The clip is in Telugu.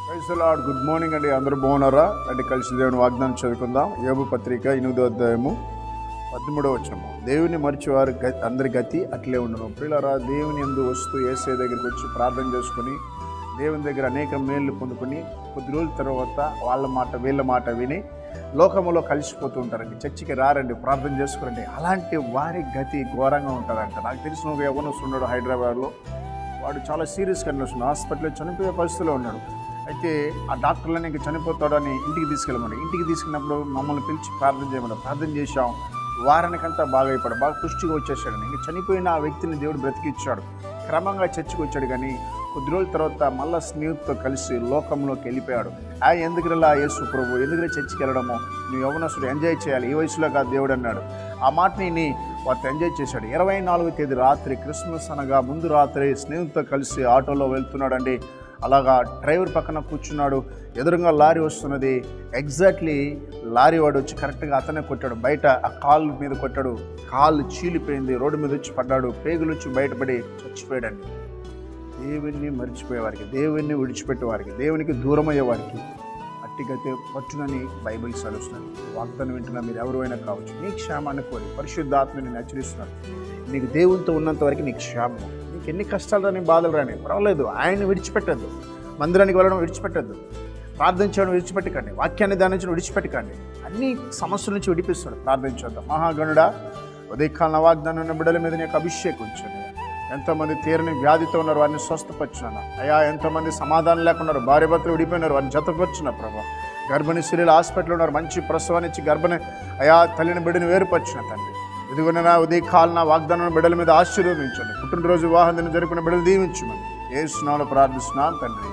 Praise the Lord. Good morning అండి. అందరూ బాగున్నారా? అంటే కలిసి దేవుని వాగ్దానం చదువుకుందాం. యోబు పత్రిక 8వ అధ్యాయము 13వ వచనము. దేవుని మరిచేవారు అందరి గతి అట్లే ఉండను. ప్రియులారా, దేవుని యందు వస్తూ యేసయ్య దగ్గరికి వచ్చి ప్రార్థన చేసుకుని దేవుని దగ్గర అనేక మేళ్ళు పొందుకొని కొద్ది రోజుల తర్వాత వాళ్ళ మాట వీళ్ళ మాట విని లోకములో కలిసిపోతూ ఉంటారండి. చర్చికి రారండి, ప్రార్థన చేసుకురండి. అలాంటి వారి గతి ఘోరంగా ఉంటుందంట. నాకు తెలిసిన ఒక యవ్వనస్తుడు హైదరాబాద్లో, వాడు చాలా సీరియస్ కండిషన్, హాస్పిటల్లో చనిపోయే పరిస్థితిలో ఉన్నాడు. అయితే ఆ డాక్టర్లని ఇంక చనిపోతాడని ఇంటికి తీసుకెళ్ళమని, ఇంటికి తీసుకున్నప్పుడు మమ్మల్ని పిలిచి ప్రార్థన చేయమని ప్రార్థన చేశాం. వారానికంతా బాగా అయిపోయాడు, బాగా పుష్టిగా వచ్చేసాడు. ఇంక చనిపోయిన ఆ వ్యక్తిని దేవుడు బ్రతికిచ్చాడు. క్రమంగా చర్చికి వచ్చాడు. కానీ కొద్ది రోజుల తర్వాత మళ్ళా స్నేహితుతో కలిసి లోకంలోకి వెళ్ళిపోయాడు. ఎందుకులా యేసు ప్రభు, ఎందుకులా చర్చికి వెళ్ళడము, నువ్వు యవ్వనస్తుడు ఎంజాయ్ చేయాలి, ఈ వయసులో కాదు దేవుడు అన్నాడు. ఆ మాటని వారితో ఎంజాయ్ చేశాడు. 24వ తేదీ రాత్రి, క్రిస్మస్ అనగా ముందు రాత్రి స్నేహితుతో కలిసి ఆటోలో వెళ్తున్నాడండి. అలాగా డ్రైవర్ పక్కన కూర్చున్నాడు. ఎదురుగా లారీ వస్తున్నది. ఎగ్జాక్ట్లీ లారీ వాడు వచ్చి కరెక్ట్గా అతనే కొట్టాడు. బయట ఆ కాలు మీద కొట్టాడు. కాలు చీలిపోయింది. రోడ్డు మీద వచ్చి పడ్డాడు. పేగులు వచ్చి బయటపడి చచ్చిపోయాడండి. దేవుణ్ణి మర్చిపోయేవారికి, దేవుణ్ణి విడిచిపెట్టేవారికి, దేవునికి దూరం అయ్యేవారికి అట్టిగతే పట్టునని బైబిల్ సెలవుస్తున్నది. వాగ్దానం వింటున్నా మీరు ఎవరైనా కావచ్చు. నీ క్షేమాన్ని కోరి పరిశుద్ధాత్మని నేను హెచ్చరిస్తున్నాను. నీకు దేవునితో ఉన్నంత వరకు నీకు క్షేమం. నీకు ఎన్ని కష్టాలు రాని, బాధలు రాని, పర్వాలేదు. ఆయన్ని విడిచిపెట్టద్దు. మందిరానికి వెళ్ళడం విడిచిపెట్టద్దు. ప్రార్థించడం విడిచిపెట్టకండి. వాక్యాన్ని ధ్యానించడం విడిచిపెట్టకండి. అన్ని సమస్యల నుంచి విడిపిస్తాడు. ప్రార్థించేద్దాం. మహాగణుడా, ఉదయకాల వాగ్దానం ఉన్న బిడ్డల మీద నీకు అభిషేకం ఉంచండి. ఎంతోమంది తీరని వ్యాధితో ఉన్నారు, వారిని స్వస్థపరిచినాను అయ్యా. ఎంతోమంది సమాధానం లేకున్నారు, భార్య భర్తలు విడిపోయినారు, వారిని జతపరిచిన ప్రభా. గర్భిణీ స్త్రీలు హాస్పిటల్లో ఉన్నారు, మంచి ప్రసవాన్ని ఇచ్చి గర్భిణి అయా తల్లిని బిడ్డని వేరుపరిచిన తండ్రి. ఇదిగోనే నా ఉదయకాలన వాగ్దానం బిడ్డల మీద ఆశీర్వదించండి. పుట్టినరోజు వివాహం దినం జరుపుకున్న బిడ్డలు దీవించమని యేసు నామములో ప్రార్థిస్తున్నాను తండ్రి.